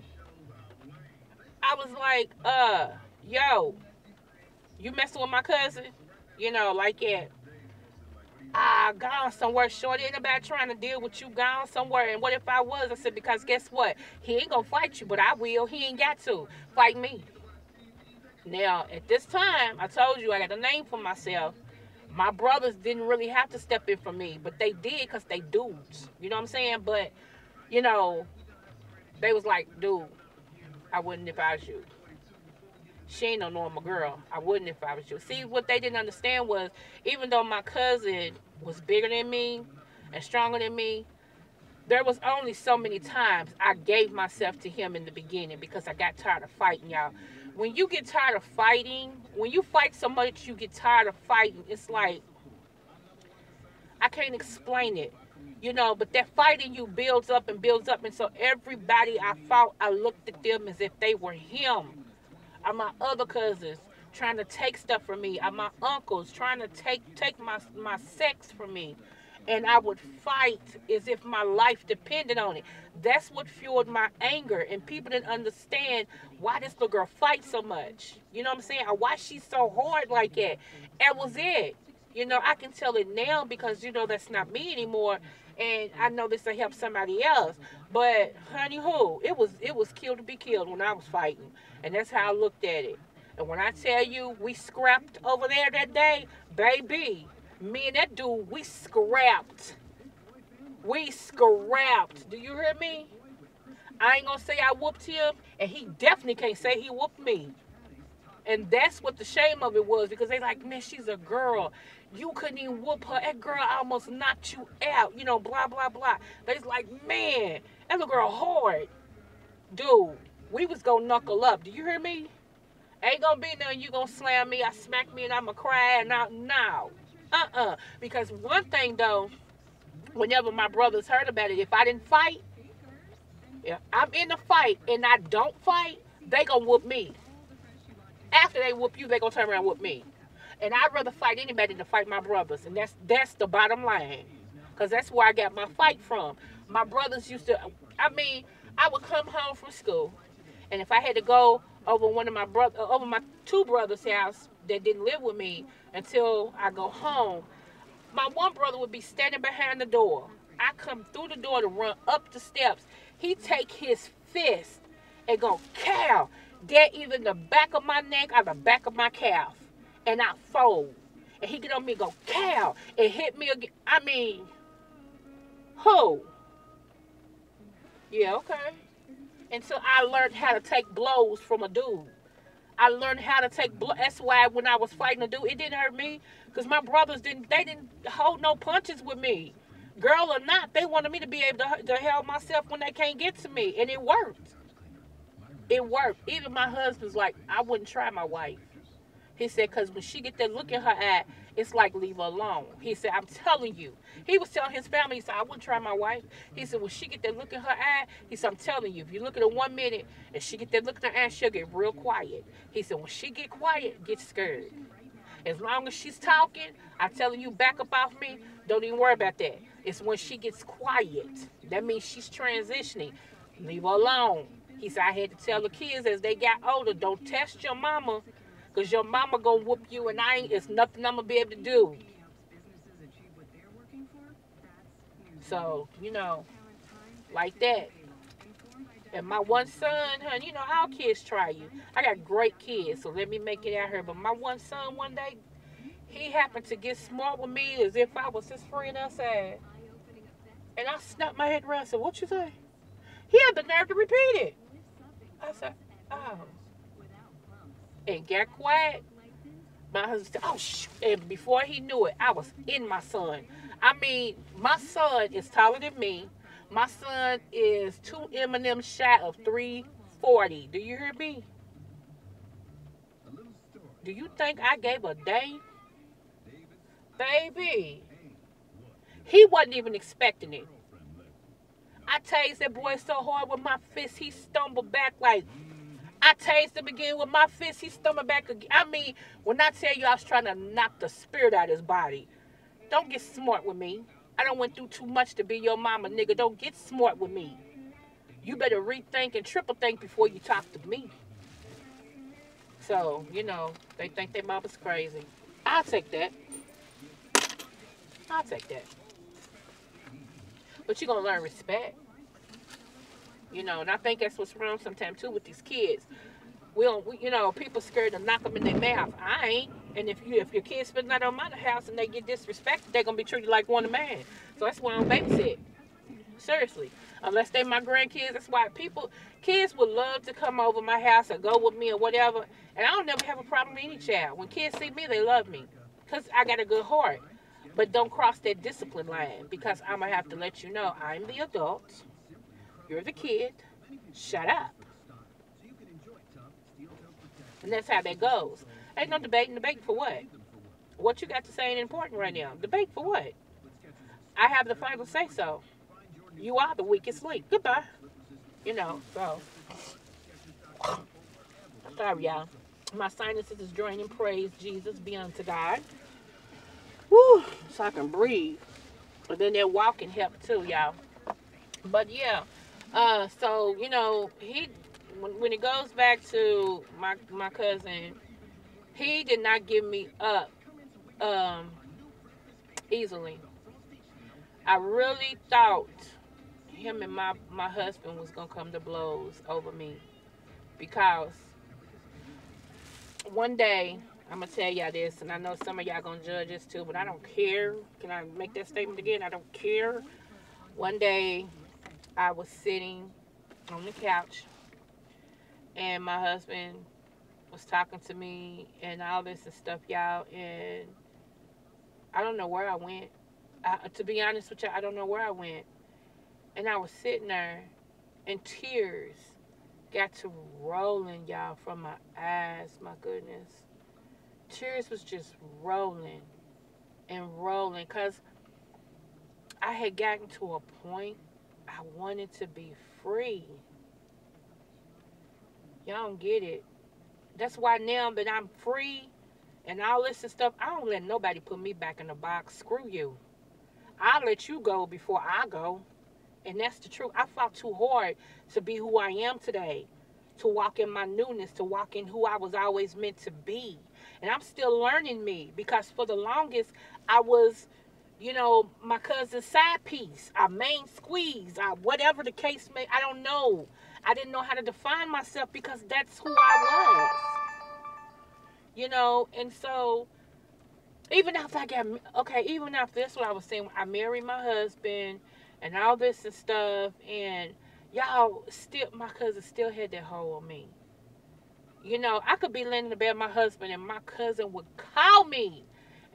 I was like, yo, you messing with my cousin? Like that. Gone somewhere, shorty. Ain't nobody trying to deal with you, gone somewhere. And what if I was? I said, because guess what? He ain't gonna fight you, but I will. He ain't got to fight me. Now, at this time, I told you I got a name for myself. My brothers didn't really have to step in for me, but they did because they dudes. You know what I'm saying? But, they was like, dude, I wouldn't if I was you. She ain't no normal girl. I wouldn't if I was you. See, what they didn't understand was, even though my cousin was bigger than me and stronger than me, there was only so many times I gave myself to him in the beginning because I got tired of fighting, y'all. When you get tired of fighting, when you fight so much you get tired of fighting, it's like, I can't explain it. But that fighting you builds up and builds up. And so everybody I fought, I looked at them as if they were him. Are my other cousins trying to take stuff from me? Are my uncles trying to take my sex from me? And I would fight as if my life depended on it. That's what fueled my anger. And people didn't understand why this little girl fights so much. You know what I'm saying? Or why she's so hard like that. That was it. I can tell it now because, that's not me anymore. And I know this will help somebody else. But, honey, it was killed to be killed when I was fighting. And that's how I looked at it. And when I tell you we scrapped over there that day, baby, me and that dude, we scrapped. We scrapped. Do you hear me? I ain't going to say I whooped him, and he definitely can't say he whooped me. And that's what the shame of it was, because they like, man, she's a girl. You couldn't even whoop her. That girl almost knocked you out, blah, blah, blah. They's like, man, that little girl hard. Dude, we was going to knuckle up. Do you hear me? Ain't going to be nothing you going to slam me, I smack me, and I'm going to cry. And no. Because one thing, though, whenever my brothers heard about it, if I didn't fight, if I'm in a fight and I don't fight, they going to whoop me. After they whoop you, they going to turn around and whoop me. And I'd rather fight anybody than fight my brothers. And that's the bottom line. Because that's where I got my fight from. My brothers used to, I would come home from school. And if I had to go over one of my brother, over my two brothers' house that didn't live with me until I go home. My one brother would be standing behind the door. I come through the door to run up the steps. He take his fist and go, cow, that even the back of my neck or the back of my calf. And I fold. And he get on me and go, cow, and hit me again. I mean, who? Yeah, okay. And so I learned how to take blows from a dude. I learned how to take blows. That's why when I was fighting a dude, it didn't hurt me. Because my brothers didn't hold no punches with me. Girl or not, they wanted me to be able to help myself when they can't get to me. And it worked. It worked. Even my husband's like, I wouldn't try my wife. He said, because when she get that look in her eye, it's like, leave her alone. He said, I'm telling you. He was telling his family, he said, I wouldn't try my wife. He said, when she get that look in her eye, he said, I'm telling you, if you look at her 1 minute and she get that look in her eye, she'll get real quiet. He said, when she get quiet, get scared. As long as she's talking, I'm telling you, back up off me, don't even worry about that. It's when she gets quiet. That means she's transitioning. Leave her alone. He said, I had to tell the kids as they got older, don't test your mama, because your mama gonna whoop you, and it's nothing I'm gonna be able to do. So, like that. And my one son, honey, all kids try you. I got great kids, so let me make it out here. But my one son, one day, he happened to get smart with me as if I was his friend outside. And I snapped my head around and said, what you say? He had the nerve to repeat it. I said, oh. And got quiet. My husband said, oh, shh. And before he knew it, I was in my son. I mean, my son is taller than me. My son is 2 M&M's shy of 340. Do you hear me? Do you think I gave a damn? Baby. He wasn't even expecting it. I tased that boy so hard with my fist, he stumbled back like, I tased him again with my fist, he stumbled back again. I mean, when I tell you I was trying to knock the spirit out of his body, don't get smart with me. I done went through too much to be your mama, nigga. Don't get smart with me. You better rethink and triple think before you talk to me. So, they think their mama's crazy. I'll take that. I'll take that. But you're going to learn respect. And I think that's what's wrong sometimes, too, with these kids. People scared to knock them in their mouth. I ain't. And if your kids spend the night on my house and they get disrespected, they're going to be treated like one of man. So that's why I don't babysit. Seriously. Unless they my grandkids. That's why kids would love to come over my house or go with me or whatever. And I don't never have a problem with any child. When kids see me, they love me. Because I got a good heart. But don't cross that discipline line. Because I'm going to have to let you know I'm the adult. You're the kid. Shut up. And that's how that goes. Ain't no debating. Debate for what? What you got to say ain't important right now. Debate for what? I have the final say so. You are the weakest link. Goodbye. So. Sorry, y'all. My sinuses is draining. Praise Jesus. Be unto God. Woo. So I can breathe. But then that walking help too, y'all. But yeah. So, when it goes back to my cousin, he did not give me up easily. I really thought him and my husband was going to come to blows over me. Because one day, I'm going to tell y'all this, and I know some of y'all going to judge this too, but I don't care. Can I make that statement again? I don't care. One day, I was sitting on the couch, and my husband was talking to me and all this and stuff, y'all, and I don't know where I went. To be honest with you, I don't know where I went. And I was sitting there, and tears got to rolling, y'all, from my eyes, my goodness. Tears was just rolling and rolling, because I had gotten to a point I wanted to be free. Y'all don't get it. That's why now that I'm free and all this and stuff, I don't let nobody put me back in the box. Screw you. I'll let you go before I go. And that's the truth. I fought too hard to be who I am today. to walk in my newness, to walk in who I was always meant to be. And I'm still learning me, because for the longest I was, my cousin's side piece, our main squeeze, whatever the case may, I don't know. I didn't know how to define myself because that's who I was. And so even after I got, okay, even after this, what I was saying, I married my husband and all this and stuff, and y'all still, my cousin still had that hold on me. I could be laying in the bed with my husband, and my cousin would call me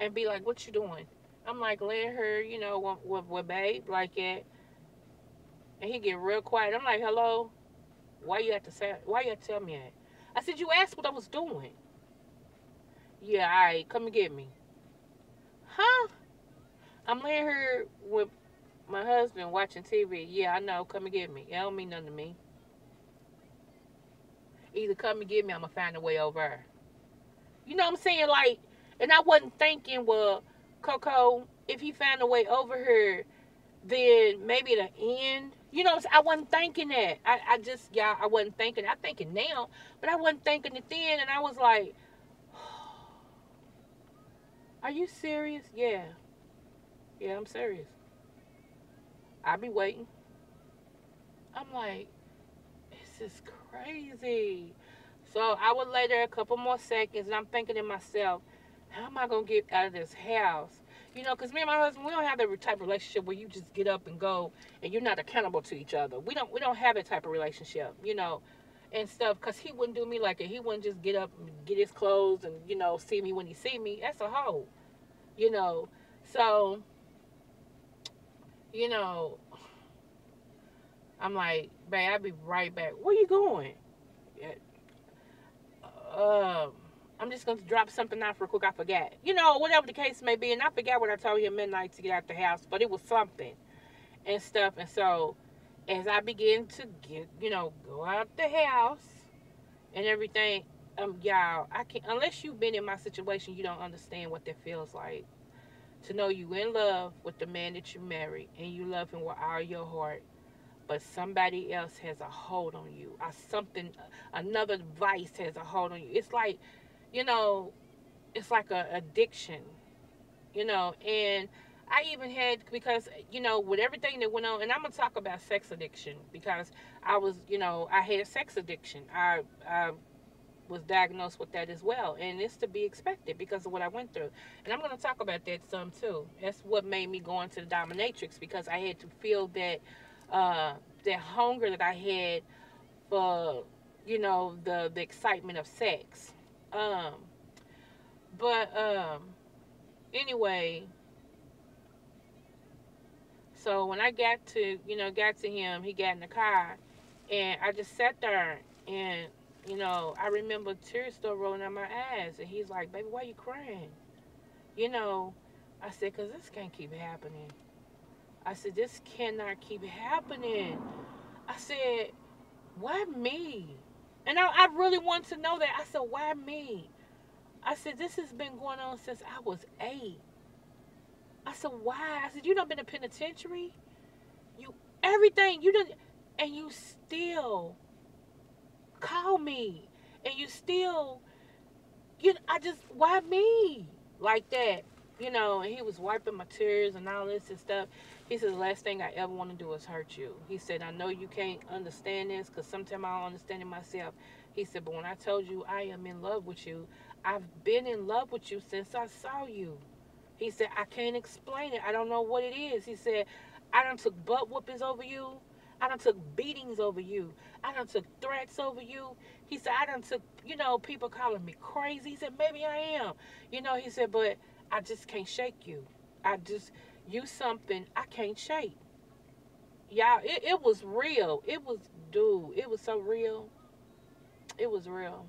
and be like, "What you doing?" I'm like, laying her, with babe, like that. And he get real quiet. I'm like, "Hello? Why you have to say? Why you have to tell me that?" I said, "You asked what I was doing." Yeah, all right, come and get me. Huh? I'm laying here with my husband watching TV. Yeah, I know. Come and get me. It don't mean nothing to me. Either come and get me, I'm gonna find a way over her. You know what I'm saying? Like, and I wasn't thinking, well, Coco, if he found a way over her, then maybe the end. I wasn't thinking that. I just, y'all, I wasn't thinking. I'm thinking now, but I wasn't thinking it then. And I was like, are you serious? Yeah. Yeah, I'm serious. I'll be waiting. I'm like, this is crazy. So I would lay there a couple more seconds, and I'm thinking to myself, how am I going to get out of this house? Because me and my husband, we don't have that type of relationship where you just get up and go and you're not accountable to each other. We don't have that type of relationship, and stuff, because he wouldn't do me like that. He wouldn't just get up and get his clothes and, see me when he see me. That's a hoe, you know. So, you know, I'm like, babe, I'll be right back. Where you going? Yeah, um, I'm just gonna drop something out real quick. I forgot, whatever the case may be, and I forgot what I told him midnight to get out the house, but it was something and stuff. And so, as I began to get, go out the house and everything, y'all, I can't, unless you've been in my situation, you don't understand what that feels like. To know you in love with the man that you married and you love him with all your heart, but somebody else has a hold on you, or something, another vice has a hold on you. It's like, you know, it's like a addiction. And I even had, because, with everything that went on, and I'm going to talk about sex addiction, because I had sex addiction. I was diagnosed with that as well, and it's to be expected because of what I went through. And I'm going to talk about that some too. That's what made me go into the dominatrix, because I had to feel that hunger that I had for, the excitement of sex. Um, but anyway, so when I got to him, he got in the car, and I just sat there, and I remember tears still rolling down my eyes, and he's like, "Baby, why you crying?" You know, I said, "'Cause this can't keep happening." I said, "This cannot keep happening." I said, "Why me?" And I really want to know that. I said, "Why me?" I said, "This has been going on since I was 8." I said, "Why?" I said, "You done been in penitentiary? You, everything, you done, and you still call me, and you still, I just, why me?" Like that. And he was wiping my tears and all this and stuff. He said, "The last thing I ever want to do is hurt you." He said, "I know you can't understand this, because sometimes I don't understand it myself." He said, "But when I told you I am in love with you, I've been in love with you since I saw you." He said, "I can't explain it. I don't know what it is." He said, "I done took butt whoopings over you. I done took beatings over you. I done took threats over you." He said, "I done took, people calling me crazy." He said, "Maybe I am." He said, "But I just can't shake you. I just, you something I can't shake." Y'all, it was real. It was, dude, it was so real. It was real.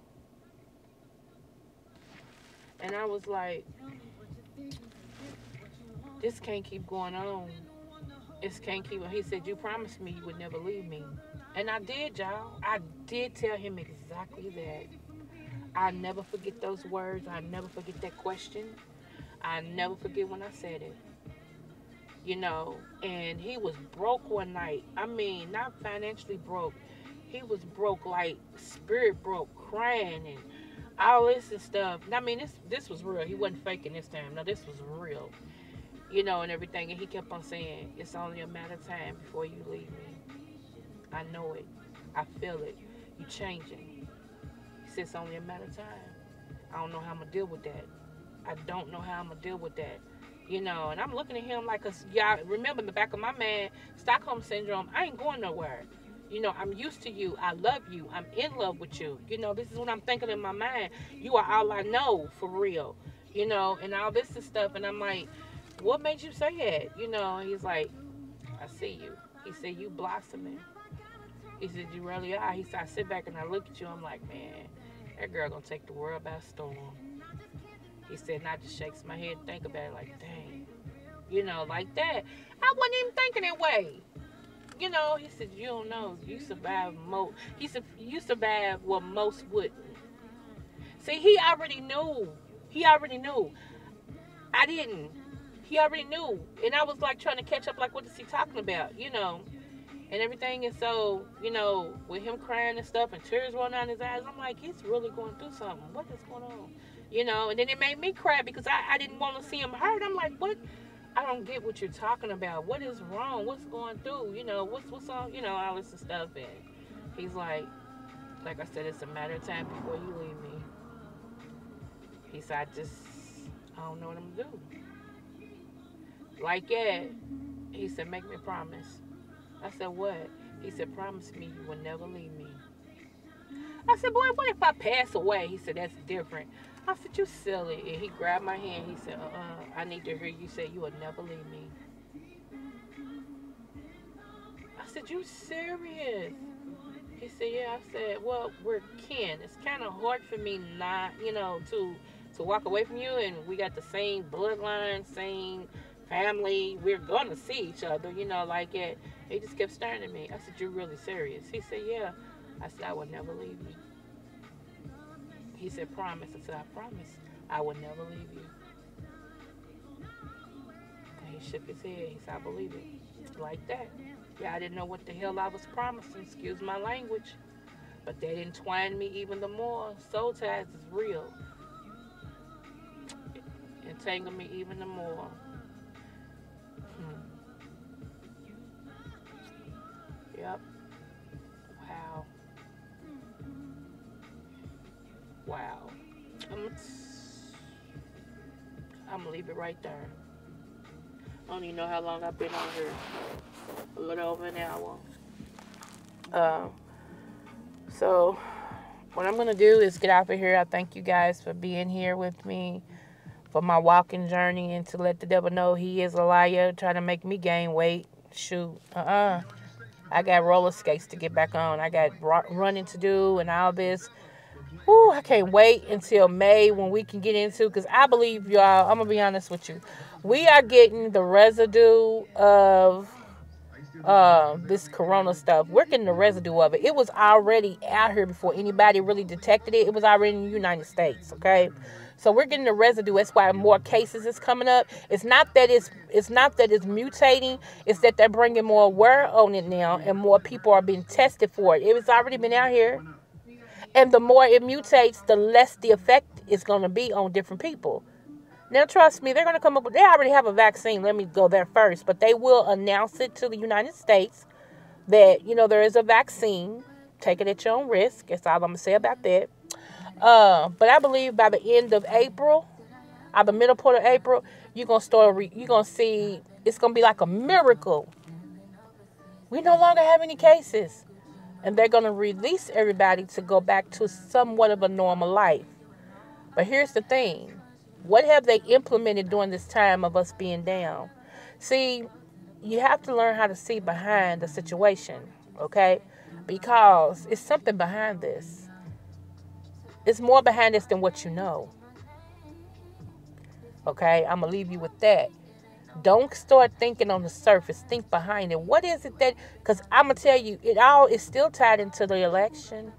And I was like, this can't keep going on. This can't keep on. He said, "You promised me you would never leave me." And I did, y'all. I did tell him exactly that. I never forget those words. I never forget that question. I never forget when I said it. And he was broke one night. I mean, not financially broke. he was broke, like spirit broke, crying and all this and stuff. I mean, this was real. He wasn't faking this time. No, this was real, and everything. And he kept on saying, "It's only a matter of time before you leave me. I know it. I feel it. You changing." He said, "It's only a matter of time. I don't know how I'm gonna deal with that. I don't know how I'm gonna deal with that." And I'm looking at him like, y'all remember in the back of my mind, Stockholm Syndrome, I ain't going nowhere. I'm used to you. I love you. I'm in love with you. This is what I'm thinking in my mind. You are all I know, for real. And all this and stuff. And I'm like, what made you say that? And he's like, I see you. He said, you blossoming. He said, you really are. He said, I sit back and I look at you. I'm like, man, that girl gonna take the world by storm. He said, and I just shakes my head and think about it like, dang. Like that. I wasn't even thinking that way. He said, you don't know. You survived most. He said, you survived what most wouldn't. See, he already knew. I didn't. He already knew. And I was like trying to catch up, like, what is he talking about? And everything. And so, with him crying and stuff and tears rolling down his eyes, I'm like, he's really going through something. What is going on? And then it made me cry because I didn't want to see him hurt. I'm like, what? I don't get what you're talking about. What is wrong? What's going through? What's on, all this stuff. And he's like I said, it's a matter of time before you leave me. He said, I don't know what I'm going to do. Like that. He said, make me a promise. I said, what? He said, promise me you will never leave me. I said, boy, what if I pass away? He said, that's different. I said, you silly. And he grabbed my hand. He said, I need to hear you say you will never leave me. I said, you serious? He said, yeah. I said, well, we're kin. It's kind of hard for me not, to walk away from you. And we got the same bloodline, same family. We're going to see each other, like that. He just kept staring at me. I said, you're really serious? He said, yeah. I said, I will never leave you. He said, promise. I said, I promise I will never leave you. And he shook his head. He said, I believe it. Like that. Yeah, I didn't know what the hell I was promising. Excuse my language. But that entwined me even the more. Soul ties is real. Entangled me even the more. Yep. Wow. I'm gonna leave it right there. I don't even know how long I've been on here. A little over an hour. So what I'm gonna do is get off of here. I thank you guys for being here with me for my walking journey, and to let the devil know he is a liar, trying to make me gain weight. Shoot. I got roller skates to get back on. I got running to do and all this. Ooh, I can't wait until May when we can get into, because I believe, y'all, I'm going to be honest with you. We are getting the residue of this corona stuff. We're getting the residue of it. It was already out here before anybody really detected it. It was already in the United States, okay? So we're getting the residue. That's why more cases is coming up. It's not that it's mutating. It's that they're bringing more aware on it now, and more people are being tested for it. It was already been out here. And the more it mutates, the less the effect is going to be on different people. Now, trust me, they're going to come up with, they already have a vaccine. Let me go there first. But they will announce it to the United States that, there is a vaccine. Take it at your own risk. That's all I'm going to say about that. But I believe by the end of April, or the middle part of April, you're going to see, it's going to be like a miracle. We no longer have any cases. And they're going to release everybody to go back to somewhat of a normal life. But here's the thing. What have they implemented during this time of us being down? See, you have to learn how to see behind the situation, okay? Because it's something behind this. It's more behind this than what you know. Okay? I'm going to leave you with that. Don't start thinking on the surface. Think behind it. What is it that... Because I'm going to tell you, it all is still tied into the election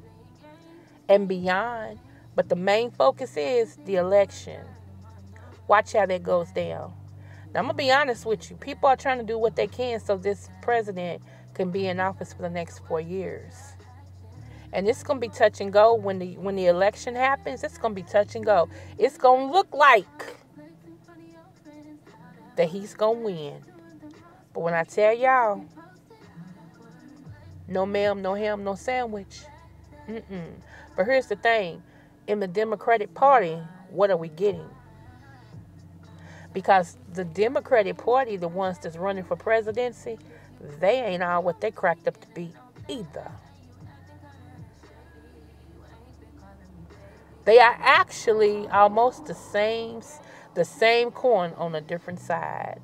and beyond. But the main focus is the election. Watch how that goes down. Now, I'm going to be honest with you. People are trying to do what they can so this president can be in office for the next 4 years. And it's gonna be touch and go when the election happens. It's gonna be touch and go. It's gonna look like that he's gonna win. But when I tell y'all, no ma'am, no ham, no sandwich. But here's the thing. In the Democratic Party, what are we getting? Because the Democratic Party, the ones that's running for presidency, they ain't all what they cracked up to be either. They are actually almost the same coin on a different side.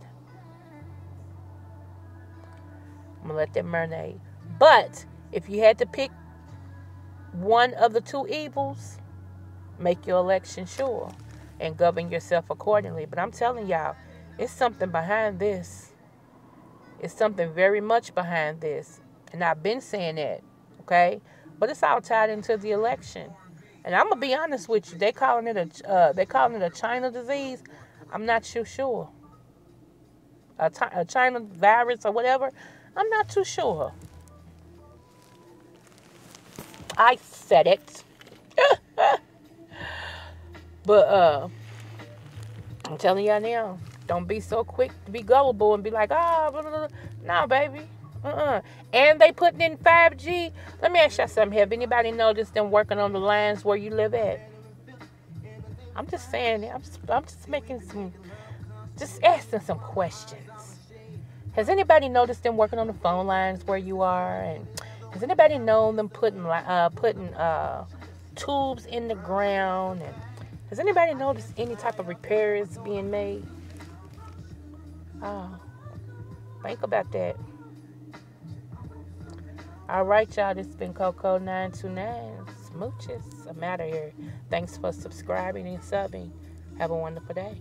I'm going to let that marinate. But if you had to pick one of the two evils, make your election sure and govern yourself accordingly. But I'm telling y'all, it's something behind this. It's something very much behind this. And I've been saying that, okay? But it's all tied into the election. And I'm gonna be honest with you, they calling it a China disease. I'm not too sure. A China virus or whatever. I'm not too sure. I said it. But I'm telling y'all now, don't be so quick to be gullible and be like, blah, blah, blah. No, baby. And they putting in 5G. Let me ask y'all something. Have anybody noticed them working on the lines where you live at? I'm just saying. I'm just making just asking some questions. Has anybody noticed them working on the phone lines where you are? And has anybody known them putting tubes in the ground? And has anybody noticed any type of repairs being made? Oh, think about that. All right, y'all. This has been Coco 929. Smooches. I'm out of here. Thanks for subscribing and subbing. Have a wonderful day.